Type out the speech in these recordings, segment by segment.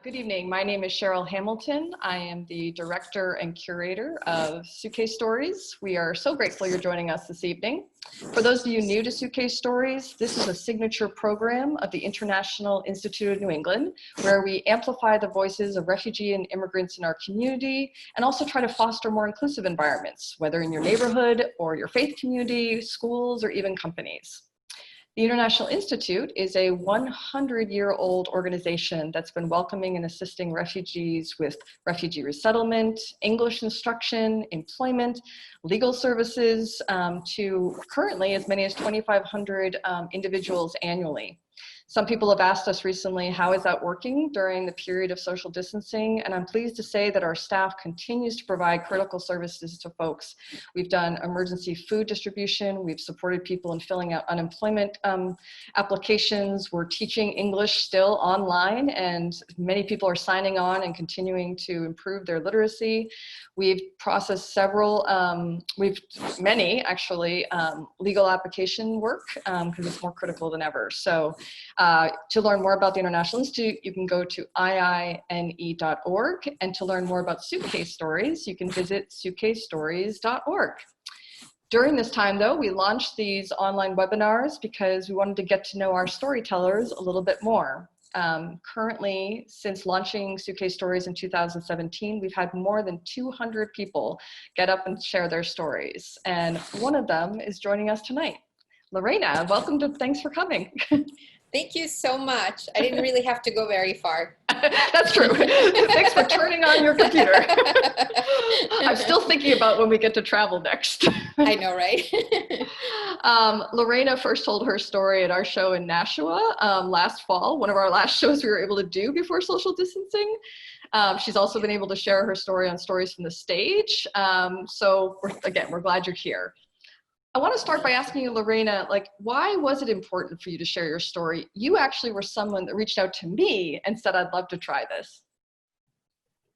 Good evening. My name is Cheryl Hamilton. I am the director and curator of Suitcase Stories. We are so grateful you're joining us this evening. For those of you new to Suitcase Stories, this is a signature program of the International Institute of New England, where we amplify the voices of refugee and immigrants in our community and also try to foster more inclusive environments, whether in your neighborhood or your faith community, schools, or even companies. The International Institute is a 100-year-old organization that's been welcoming and assisting refugees with refugee resettlement, English instruction, employment, legal services, to currently as many as 2,500 individuals annually. Some people have asked us recently, how is that working during the period of social distancing? And I'm pleased to say that our staff continues to provide critical services to folks. We've done emergency food distribution. We've supported people in filling out unemployment applications. We're teaching English still online, and many people are signing on and continuing to improve their literacy. We've processed many actually, legal application work because it's more critical than ever. So to learn more about the International Institute, you can go to iine.org, and to learn more about Suitcase Stories, you can visit suitcasestories.org. During this time, though, we launched these online webinars because we wanted to get to know our storytellers a little bit more. Currently, since launching Suitcase Stories in 2017, we've had more than 200 people get up and share their stories, and one of them is joining us tonight. Lorena, welcome to, thanks for coming. Thank you so much. I didn't really have to go very far. That's true. Thanks for turning on your computer. I'm still thinking about when we get to travel next. I know, right? Lorena first told her story at our show in Nashua last fall, one of our last shows we were able to do before social distancing. She's also been able to share her story on Stories from the Stage. So we're glad you're here. I want to start by asking you, Lorena, why was it important for you to share your story? You actually were someone that reached out to me and said, I'd love to try this.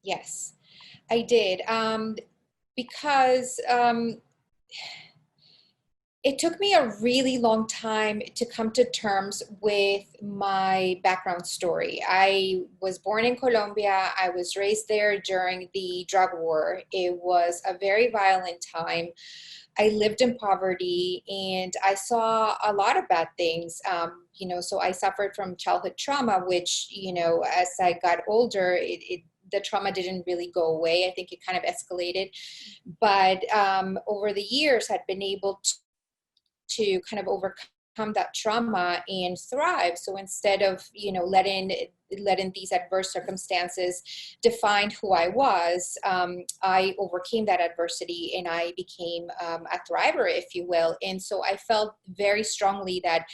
Yes, I did. Because it took me a really long time to come to terms with my background story. I was born in Colombia. I was raised there during the drug war. It was a very violent time. I lived in poverty, and I saw a lot of bad things. So I suffered from childhood trauma, which, as I got older, the trauma didn't really go away. I think it kind of escalated. But over the years, I'd been able to kind of overcome that trauma and thrive. So instead of, letting these adverse circumstances define who I was, I overcame that adversity and I became a thriver, if you will. And so I felt very strongly that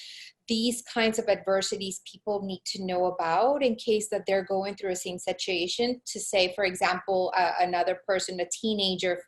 these kinds of adversities people need to know about in case that they're going through the same situation. To say, for example, another person, a teenager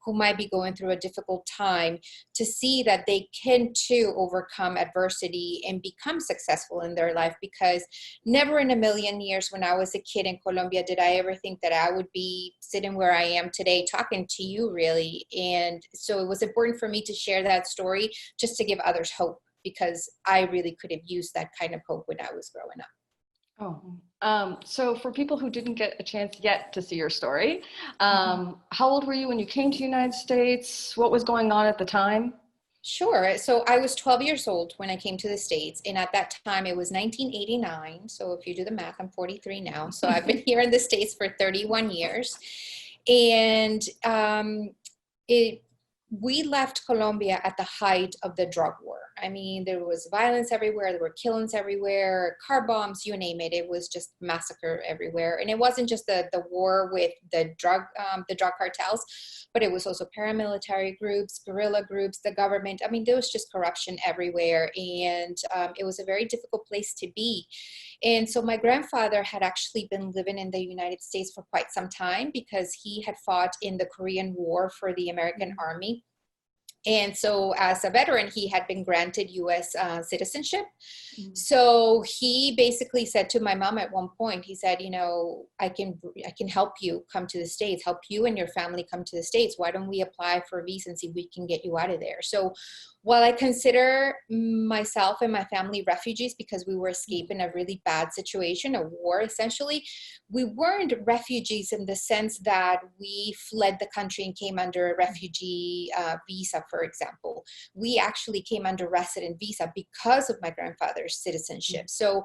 who might be going through a difficult time, to see that they can too overcome adversity and become successful in their life. Because never in a million years when I was a kid in Colombia did I ever think that I would be sitting where I am today talking to you, really. And so it was important for me to share that story just to give others hope, because I really could have used that kind of hope when I was growing up. So for people who didn't get a chance yet to see your story, how old were you when you came to the United States? What was going on at the time? Sure. So I was 12 years old when I came to the States. And at that time, it was 1989. So if you do the math, I'm 43 now. So I've been here in the States for 31 years. And we left Colombia at the height of the drug war. I mean, there was violence everywhere. There were killings everywhere, car bombs, you name it. It was just massacre everywhere. And it wasn't just the war with the drug cartels, but it was also paramilitary groups, guerrilla groups, the government. I mean, there was just corruption everywhere. And it was a very difficult place to be. And so my grandfather had actually been living in the United States for quite some time because he had fought in the Korean War for the American Army. And so as a veteran, he had been granted U.S. citizenship. Mm-hmm. So he basically said to my mom at one point, he said, I can help you come to the States, help you and your family come to the States. Why don't we apply for a visa and see if we can get you out of there? So While I consider myself and my family refugees because we were escaping a really bad situation, a war essentially, we weren't refugees in the sense that we fled the country and came under a refugee visa, for example. We actually came under resident visa because of my grandfather's citizenship. So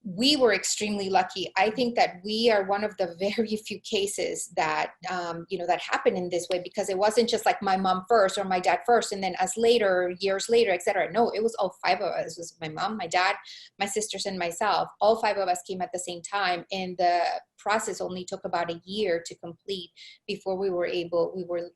we were extremely lucky. I think that we are one of the very few cases that, that happened in this way, because it wasn't just like my mom first or my dad first, and then us later, years later, etc. No, it was all five of us. It was my mom, my dad, my sisters, and myself. All five of us came at the same time, and the process only took about a year to complete before we were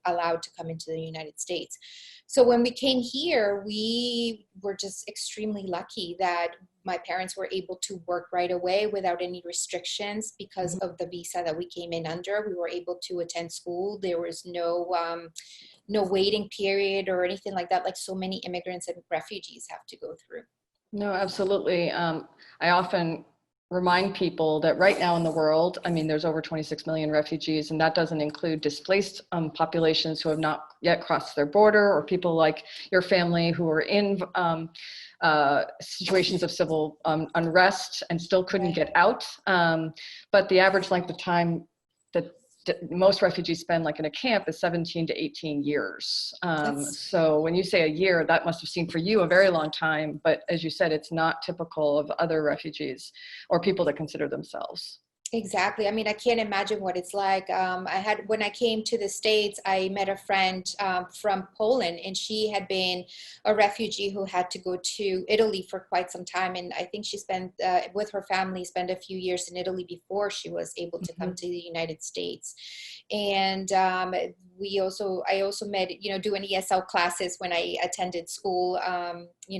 allowed to come into the United States. So when we came here, we were just extremely lucky that my parents were able to work right away without any restrictions because of the visa that we came in under. We were able to attend school. There was no waiting period or anything like that, like so many immigrants and refugees have to go through. No, absolutely. I often remind people that right now in the world, I mean, there's over 26 million refugees, and that doesn't include displaced populations who have not yet crossed their border, or people like your family who are in situations of civil unrest and still couldn't get out. But the average length of time that most refugees spend like in a camp is 17 to 18 years. So when you say a year, that must have seemed for you a very long time, but as you said, it's not typical of other refugees or people that consider themselves. Exactly. I mean, I can't imagine what it's like. When I came to the States, I met a friend from Poland, and she had been a refugee who had to go to Italy for quite some time. And I think she spent, with her family, spent a few years in Italy before she was able to come to the United States. And I also met, doing ESL classes when I attended school,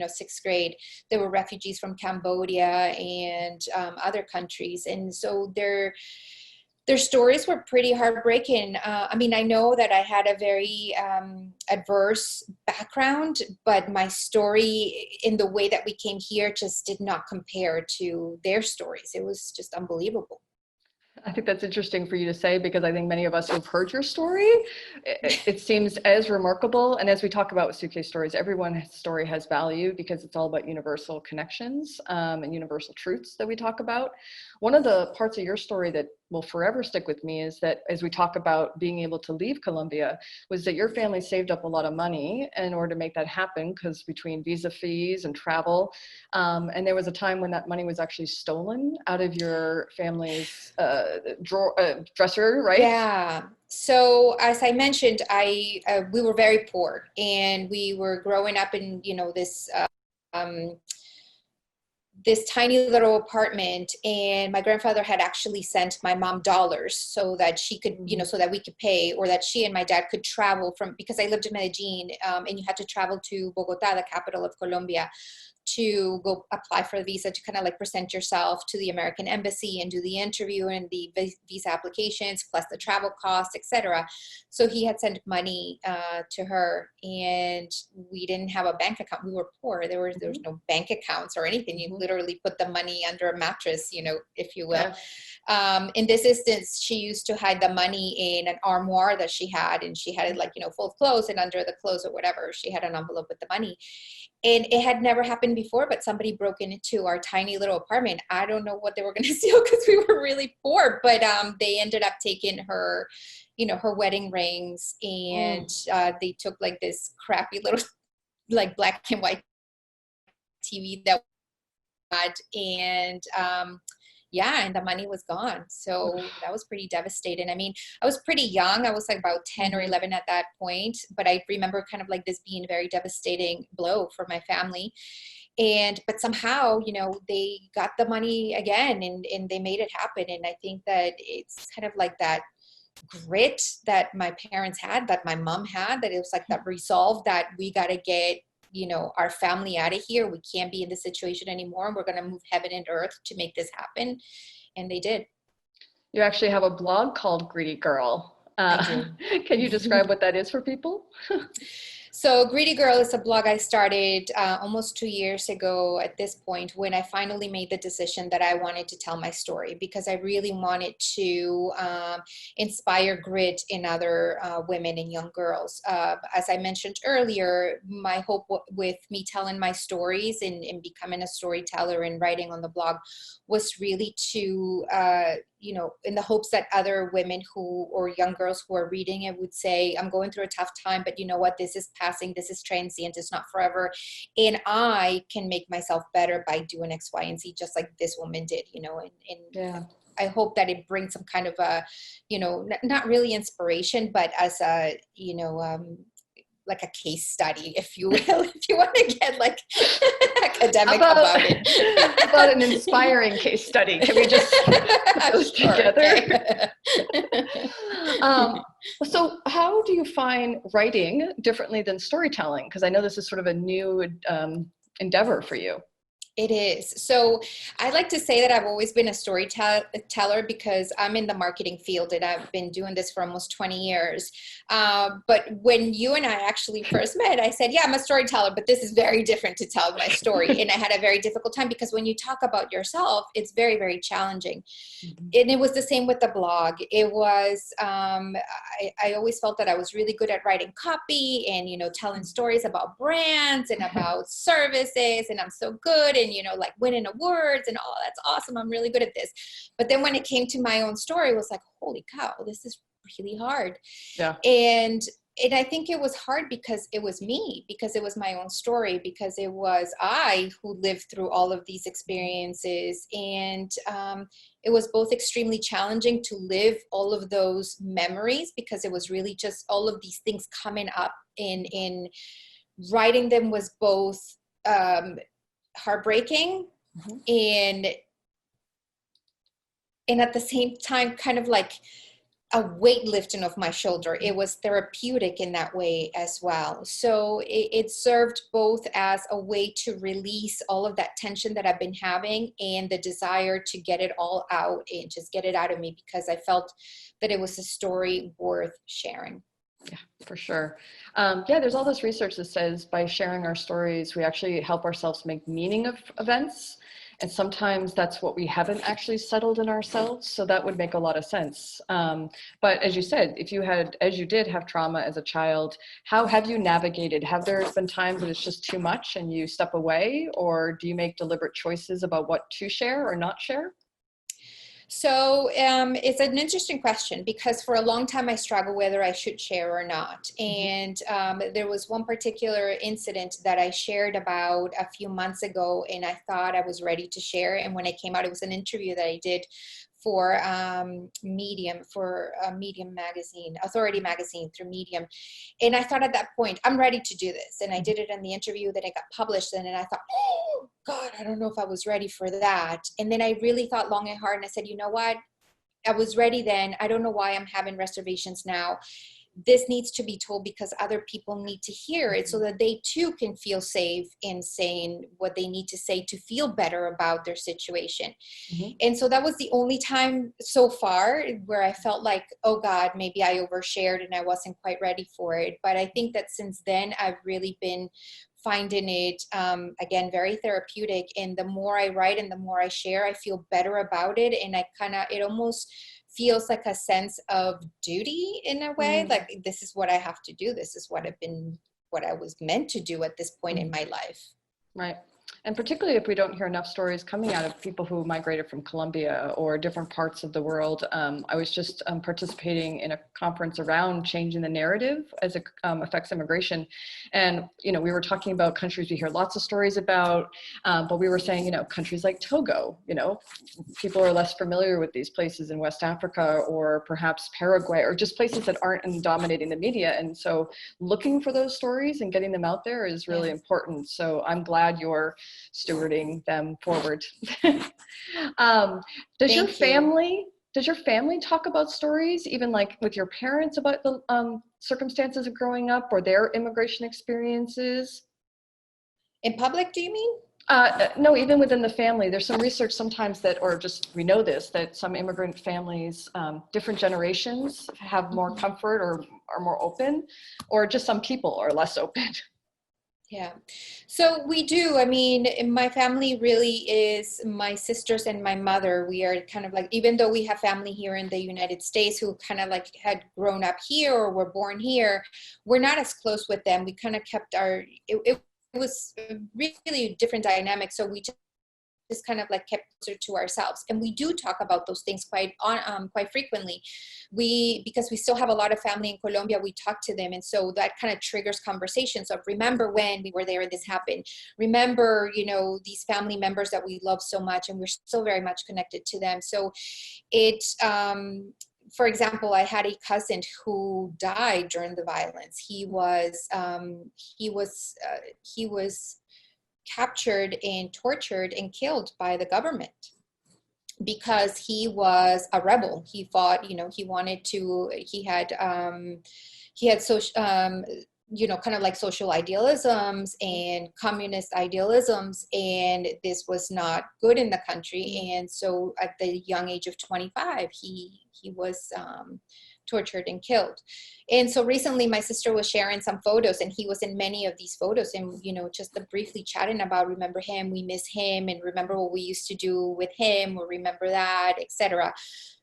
sixth grade. There were refugees from Cambodia and other countries. And so their stories were pretty heartbreaking. I mean, I know that I had a very adverse background, but my story in the way that we came here just did not compare to their stories. It was just unbelievable. I think that's interesting for you to say, because I think many of us who've heard your story, it seems as remarkable. And as we talk about with Suitcase Stories, everyone's story has value because it's all about universal connections and universal truths that we talk about. One of the parts of your story that will forever stick with me is that as we talk about being able to leave Colombia, was that your family saved up a lot of money in order to make that happen, because between visa fees and travel, and there was a time when that money was actually stolen out of your family's dresser, right? Yeah. So as I mentioned, we were very poor, and we were growing up in this tiny little apartment, and my grandfather had actually sent my mom dollars so that she could, so that we could pay, or that she and my dad could travel because I lived in Medellin, and you had to travel to Bogota, the capital of Colombia, to go apply for a visa, to kind of like present yourself to the American embassy and do the interview and the visa applications, plus the travel costs, etc. So he had sent money to her, and we didn't have a bank account. We were poor. There was no bank accounts or anything. You literally put the money under a mattress, if you will. Yeah. In this instance, she used to hide the money in an armoire that she had, and she had it like, full of clothes, and under the clothes or whatever, she had an envelope with the money. And it had never happened before, but somebody broke into our tiny little apartment. I don't know what they were going to steal because we were really poor, but they ended up taking her, her wedding rings, and they took like this crappy little like black and white TV that we had, and and the money was gone. So that was pretty devastating. I mean, I was pretty young. I was like about 10 or 11 at that point, but I remember kind of like this being a very devastating blow for my family. But somehow, they got the money again, and they made it happen. And I think that it's kind of like that grit that my parents had, that my mom had, that it was like that resolve that we got to get our family out of here. We can't be in this situation anymore. We're going to move heaven and earth to make this happen. And they did. You actually have a blog called Greedy Girl. I do. Can you describe what that is for people? So Greedy Girl is a blog I started almost 2 years ago at this point, when I finally made the decision that I wanted to tell my story, because I really wanted to inspire grit in other women and young girls. As I mentioned earlier, my hope with me telling my stories and becoming a storyteller and writing on the blog was really to, in the hopes that other women or young girls who are reading it would say, I'm going through a tough time, but you know what? This is passing. This is transient. It's not forever. And I can make myself better by doing X, Y, and Z, just like this woman did, and Yeah. I hope that it brings some kind of a, not really inspiration, but as a, like a case study, if you will, if you want to get like academic about it. How about an inspiring case study? Can we just put those together? Okay. So how do you find writing differently than storytelling? Because I know this is sort of a new endeavor for you. It is. So I like to say that I've always been a storyteller because I'm in the marketing field and I've been doing this for almost 20 years. But when you and I actually first met, I said, yeah, I'm a storyteller, but this is very different to tell my story. And I had a very difficult time because when you talk about yourself, it's very, very challenging. Mm-hmm. And it was the same with the blog. It was, I always felt that I was really good at writing copy and, telling stories about brands and about services, and I'm so good. And, like winning awards and all that's awesome. I'm really good at this. But then when it came to my own story, it was like, holy cow, this is really hard. Yeah. And I think it was hard because it was me, because it was my own story, because it was I who lived through all of these experiences. And it was both extremely challenging to live all of those memories, because it was really just all of these things coming up in writing them was both heartbreaking, mm-hmm. and at the same time kind of like a weight lifting off my shoulder. It was therapeutic in that way as well. So it served both as a way to release all of that tension that I've been having and the desire to get it all out and just get it out of me, because I felt that it was a story worth sharing. Yeah, for sure. There's all this research that says by sharing our stories, we actually help ourselves make meaning of events. And sometimes that's what we haven't actually settled in ourselves. So that would make a lot of sense. But as you said, as you did have trauma as a child, how have you navigated? Have there been times that it's just too much and you step away, or do you make deliberate choices about what to share or not share? So it's an interesting question, because for a long time I struggled whether I should share or not. And there was one particular incident that I shared about a few months ago, and I thought I was ready to share. And when it came out, it was an interview that I did for Medium magazine, Authority magazine through Medium. And I thought at that point, I'm ready to do this. And I did it in the interview, that it got published. And I thought, oh God, I don't know if I was ready for that. And then I really thought long and hard, and I said, you know what? I was ready then. I don't know why I'm having reservations now. This needs to be told because other people need to hear it, so that they too can feel safe in saying what they need to say to feel better about their situation. Mm-hmm. And so that was the only time so far where I felt like, oh God, maybe I overshared and I wasn't quite ready for it. But I think that since then I've really been finding it, again, very therapeutic. And the more I write and the more I share, I feel better about it. And it almost feels like a sense of duty in a way, like this is what I have to do. This is what I was meant to do at this point in my life. Right. And particularly if we don't hear enough stories coming out of people who migrated from Colombia or different parts of the world. I was just participating in a conference around changing the narrative as it affects immigration. And, we were talking about countries we hear lots of stories about, but we were saying, countries like Togo, people are less familiar with these places in West Africa, or perhaps Paraguay, or just places that aren't dominating the media. And so looking for those stories and getting them out there is really important. So I'm glad you're stewarding them forward. Does your family talk about stories, even like with your parents, about the circumstances of growing up or their immigration experiences? In public, do you mean? No, even within the family, there's some research sometimes that, or just we know this, that some immigrant families, different generations have more comfort or are more open, or just some people are less open. Yeah. So we do. I mean, my family really is my sisters and my mother. We are kind of like, even though we have family here in the United States who kind of like had grown up here or were born here, we're not as close with them. We kind of kept it was really different dynamic. So we just kind of like kept closer to ourselves, and we do talk about those things quite frequently. Because we still have a lot of family in Colombia, we talk to them, and so that kind of triggers conversations of, remember when we were there and this happened, remember, these family members that we love so much and we're still very much connected to them. So it for example, I had a cousin who died during the violence. He was captured and tortured and killed by the government because he was a rebel. He fought, he had social, kind of like social idealisms and communist idealisms, and this was not good in the country. And so at the young age of 25, he was tortured and killed. And so recently my sister was sharing some photos, and he was in many of these photos, and just briefly chatting about, remember him, we miss him, and remember what we used to do with him, or remember that, etc.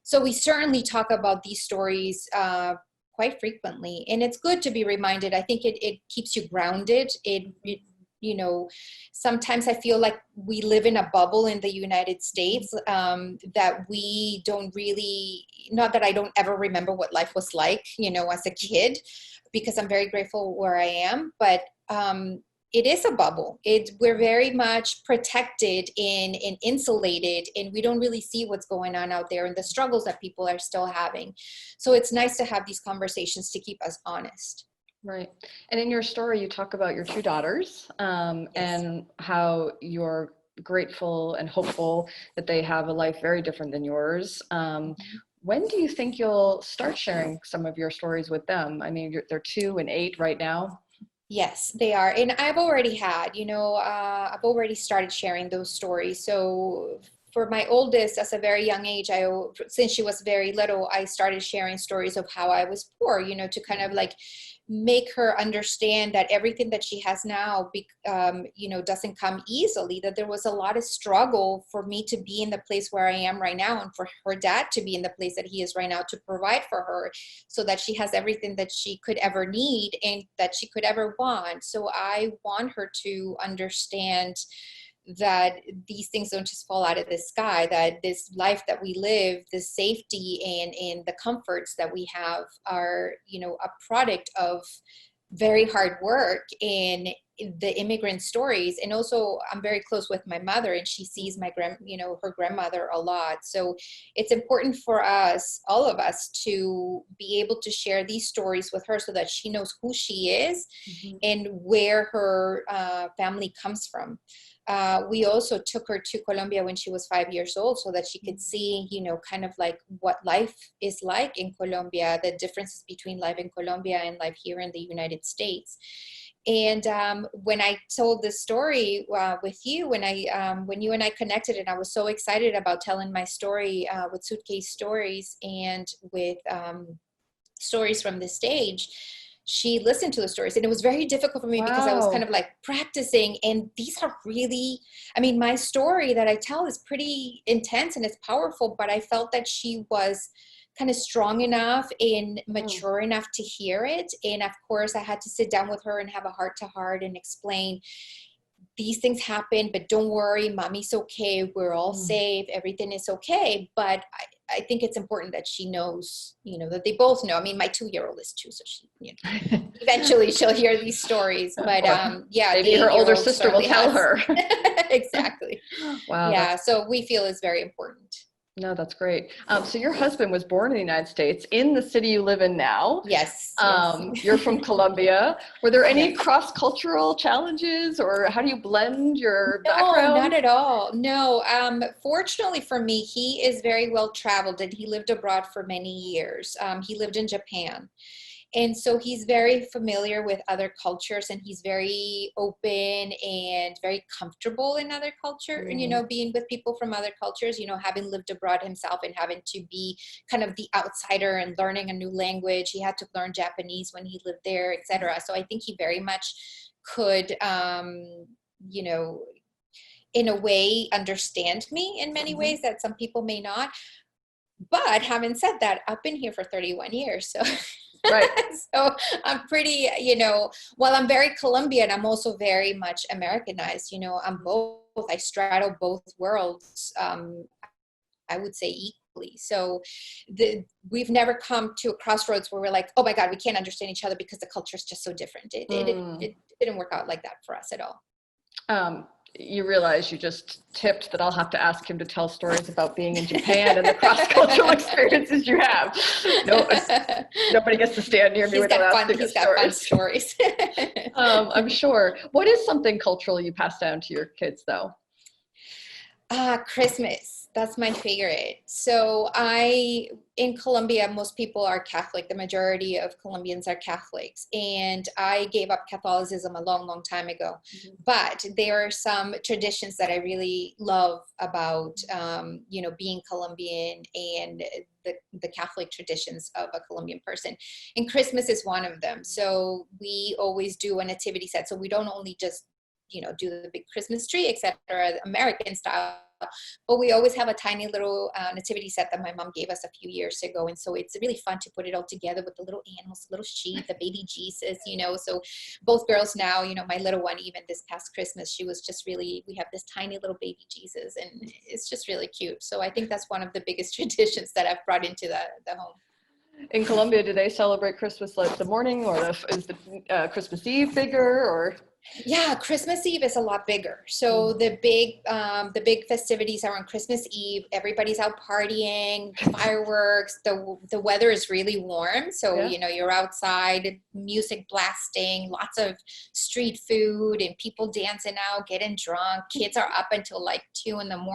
So we certainly talk about these stories quite frequently, and it's good to be reminded. I think it keeps you grounded. Sometimes I feel like we live in a bubble in the United States, that we don't really, not that I don't ever remember what life was like, as a kid, because I'm very grateful where I am, but it is a bubble. We're very much protected and insulated, and we don't really see what's going on out there and the struggles that people are still having. So it's nice to have these conversations to keep us honest. Right. And in your story, you talk about your two daughters, Yes. and how you're grateful and hopeful that they have a life very different than yours. When do you think you'll start sharing some of your stories with them? I mean, they're 2 and 8 right now. Yes, they are. And I've already I've already started sharing those stories. So for my oldest, as a very young age, since she was very little, I started sharing stories of how I was poor, to kind of like make her understand that everything that she has now, doesn't come easily, that there was a lot of struggle for me to be in the place where I am right now, and for her dad to be in the place that he is right now, to provide for her so that she has everything that she could ever need and that she could ever want. So I want her to understand that these things don't just fall out of the sky, that this life that we live, the safety and the comforts that we have are, a product of very hard work and the immigrant stories. And also I'm very close with my mother, and she sees her grandmother a lot. So it's important for us, all of us, to be able to share these stories with her so that she knows who she is and where her family comes from. We also took her to Colombia when she was 5 years old so that she could see, kind of like what life is like in Colombia, the differences between life in Colombia and life here in the United States. And when I told this story with you, when you and I connected, and I was so excited about telling my story with Suitcase Stories and with Stories from the Stage, she listened to the stories, and it was very difficult for me because I was kind of like practicing. And these are really, my story that I tell is pretty intense and it's powerful, but I felt that she was kind of strong enough and mature enough to hear it. And of course I had to sit down with her and have a heart to heart and explain, these things happen, but don't worry, mommy's okay. We're all safe. Everything is okay. But I think it's important that she knows, that they both know. My 2-year-old is 2, so she, eventually she'll hear these stories. But maybe her older sister will tell her. Exactly. Wow. Yeah. So we feel it's very important. No, that's great. So your husband was born in the United States, in the city you live in now. Yes. You're from Colombia. Were there any cross-cultural challenges, or how do you blend your background? No, not at all. No. Fortunately for me, he is very well traveled, and he lived abroad for many years. He lived in Japan. And so he's very familiar with other cultures, and he's very open and very comfortable in other culture, you know, being with people from other cultures, you know, having lived abroad himself and having to be kind of the outsider and learning a new language. He had to learn Japanese when he lived there, etc. So I think he very much could, you know, in a way understand me in many ways that some people may not. But having said that, I've been here for 31 years. So, Right. so I'm pretty, you know, while I'm very Colombian, I'm also very much Americanized. You know, I'm both, I straddle both worlds, I would say equally. So we've never come to a crossroads where we're like, oh my God, we can't understand each other because the culture is just so different. It didn't work out like that for us at all. You realize you just tipped that I'll have to ask him to tell stories about being in Japan and the cross-cultural experiences you have. No, nobody gets to stand near me without asking He's got fun stories. I'm sure. What is something cultural you pass down to your kids, though? Christmas. That's my favorite. So in Colombia, most people are Catholic. The majority of Colombians are Catholics. And I gave up Catholicism a long, long time ago. But there are some traditions that I really love about, you know, being Colombian and the Catholic traditions of a Colombian person. And Christmas is one of them. So we always do a nativity set. So we don't only just, you know, do the big Christmas tree, etc., American style, but we always have a tiny little nativity set that my mom gave us a few years ago. And so it's really fun to put it all together with the little animals, the little sheep, the baby Jesus, you know. So both girls now, you know, my little one, even this past Christmas, she was just really, we have this tiny little baby Jesus, and it's just really cute. So I think that's one of the biggest traditions that I've brought into the home. In Colombia, do they celebrate Christmas like the morning, or is the Christmas Eve bigger, or? Yeah, Christmas Eve is a lot bigger. So the big festivities are on Christmas Eve. Everybody's out partying, fireworks. The weather is really warm, so you know, you're outside, music blasting, lots of street food, and people dancing out, getting drunk. Kids are up until like 2 a.m,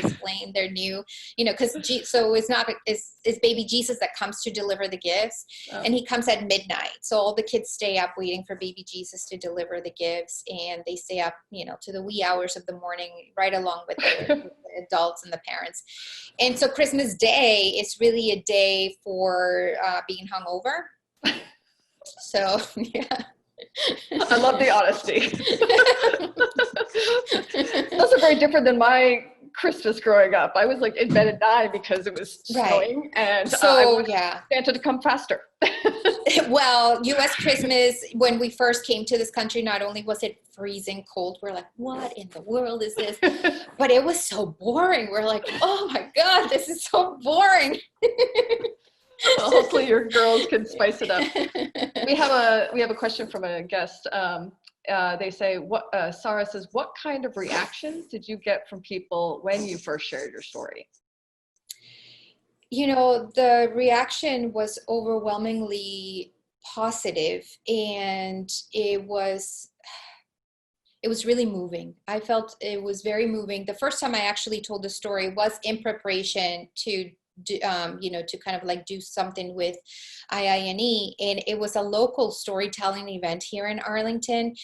displaying their new, you know, because so it's baby Jesus that comes to deliver the gifts, and he comes at midnight. So all the kids stay up waiting for baby Jesus to deliver the gifts, and they stay up, you know, to the wee hours of the morning, right along with the adults and the parents. And so Christmas Day is really a day for being hungover. So yeah. I love the honesty. Those are very different than my Christmas growing up. I was like in bed at 9 because it was snowing, and so I wanted Santa to come faster. Well, U.S. Christmas, when we first came to this country, not only was it freezing cold, we're like, what in the world is this? But it was so boring. We're like, oh my God, this is so boring. Well, hopefully your girls can spice it up. We have a question from a guest. They say, Sarah says, what kind of reactions did you get from people when you first shared your story? You know, the reaction was overwhelmingly positive, and it was really moving. I felt it was very moving. The first time I actually told the story was in preparation to you know, to kind of like do something with IINE, and it was a local storytelling event here in Arlington,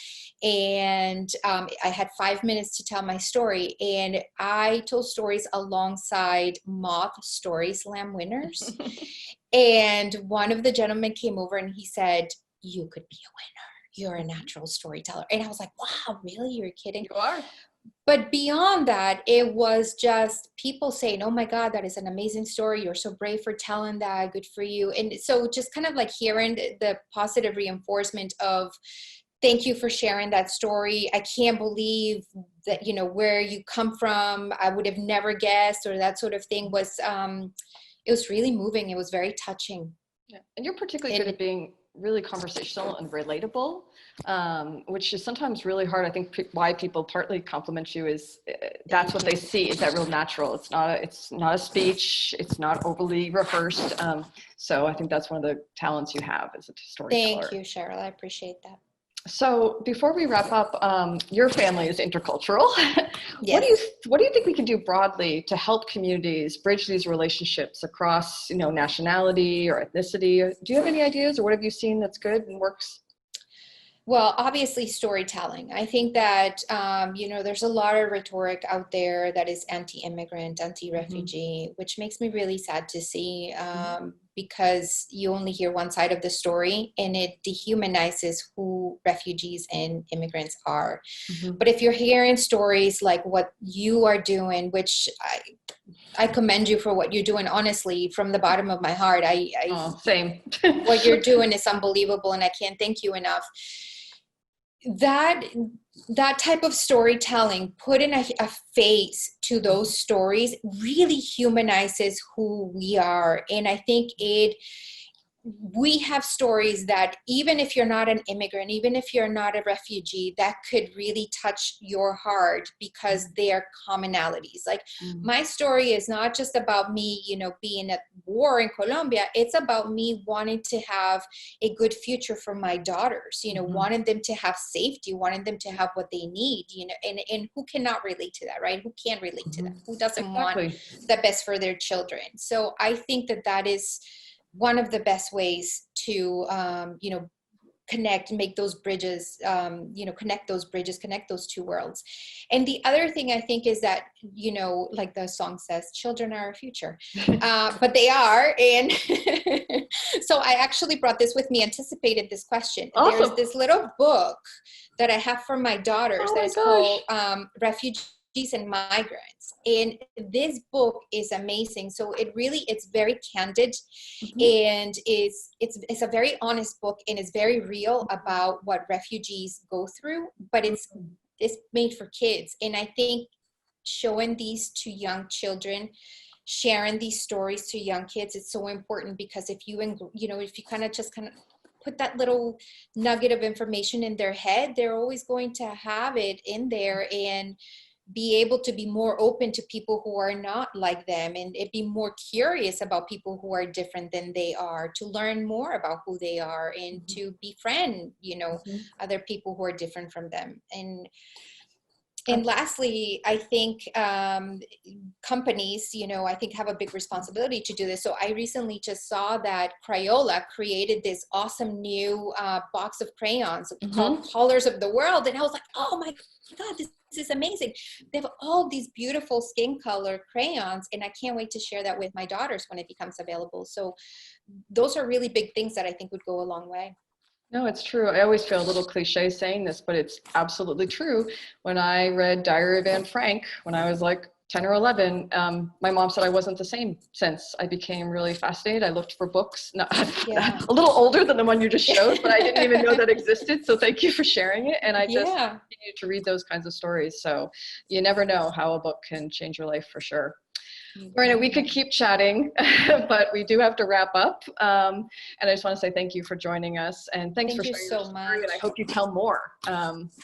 and I had 5 minutes to tell my story, and I told stories alongside Moth Story Slam winners. And one of the gentlemen came over and he said, you could be a winner. You're a natural storyteller. And I was like, wow, really? You're kidding? You are. But beyond that, it was just people saying, oh my God, that is an amazing story. You're so brave for telling that. Good for you. And so just kind of like hearing the positive reinforcement of, thank you for sharing that story. I can't believe that, you know, where you come from. I would have never guessed, or that sort of thing was, it was really moving. It was very touching. Yeah. And you're particularly good at being really conversational and relatable, which is sometimes really hard. I think why people partly compliment you is that's what they see, is that real natural. It's not a speech. It's not overly rehearsed. So I think that's one of the talents you have as a storyteller. Thank you, Cheryl. I appreciate that. So before we wrap up, your family is intercultural. Yes. What do you think we can do broadly to help communities bridge these relationships across, nationality or ethnicity? Do you have any ideas, or what have you seen that's good and works? Well, obviously, storytelling. I think that, there's a lot of rhetoric out there that is anti-immigrant, Hmm. anti-refugee, which makes me really sad to see, Hmm. because you only hear one side of the story and it dehumanizes who refugees and immigrants are. Hmm. But if you're hearing stories like what you are doing, which I commend you for what you're doing, honestly, from the bottom of my heart, Oh, same. what you're doing is unbelievable and I can't thank you enough. That type of storytelling, putting a face to those stories, really humanizes who we are. And I think we have stories that, even if you're not an immigrant, even if you're not a refugee, that could really touch your heart because they are commonalities. Like, Mm. my story is not just about me, being at war in Colombia. It's about me wanting to have a good future for my daughters, Mhm. wanting them to have safety, wanting them to have what they need, and who cannot relate to that, right? Who can't relate to that? Mhm. Who doesn't want Exactly. the best for their children? So I think that is one of the best ways to, connect, make those bridges, connect those bridges, connect those two worlds. And the other thing I think is that, like the song says, children are our future, but they are. And so I actually brought this with me, anticipated this question. There's Awesome. this little book that I have for my daughters Oh that my is called, gosh. Refugees and Migrants. And this book is amazing. So it's very candid, Mhm. and it's a very honest book, and it's very real about what refugees go through, but Mhm. it's made for kids. And I think showing these to young children, sharing these stories to young kids, is so important, because if if you kind of put that little nugget of information in their head, they're always going to have it in there, and be able to be more open to people who are not like them, and it be more curious about people who are different than they are, to learn more about who they are, and Mhm. to befriend, Mhm. other people who are different from them. And Abs- lastly, I think, companies, I think, have a big responsibility to do this. So I recently just saw that Crayola created this awesome new, box of crayons called Mhm. Colors of the World. And I was like, oh my God, this is amazing. They have all these beautiful skin color crayons, and I can't wait to share that with my daughters when it becomes available. So those are really big things that I think would go a long way. No, it's true. I always feel a little cliche saying this, but it's absolutely true. When I read Diary of Anne Frank when I was like 10 or 11, my mom said I wasn't the same since. I became really fascinated. I looked for books, Yeah. a little older than the one you just showed, but I didn't even know that existed. So thank you for sharing it. And I just Yeah. continue to read those kinds of stories. So you never know how a book can change your life for sure. You Lorena, we never could know. keep chatting, but we do have to wrap up. And I just want to say thank you for joining us, and thanks for Thank you sharing your so story. And I much. hope you tell more.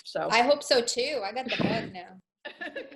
So I hope so too. I got the bug now. good.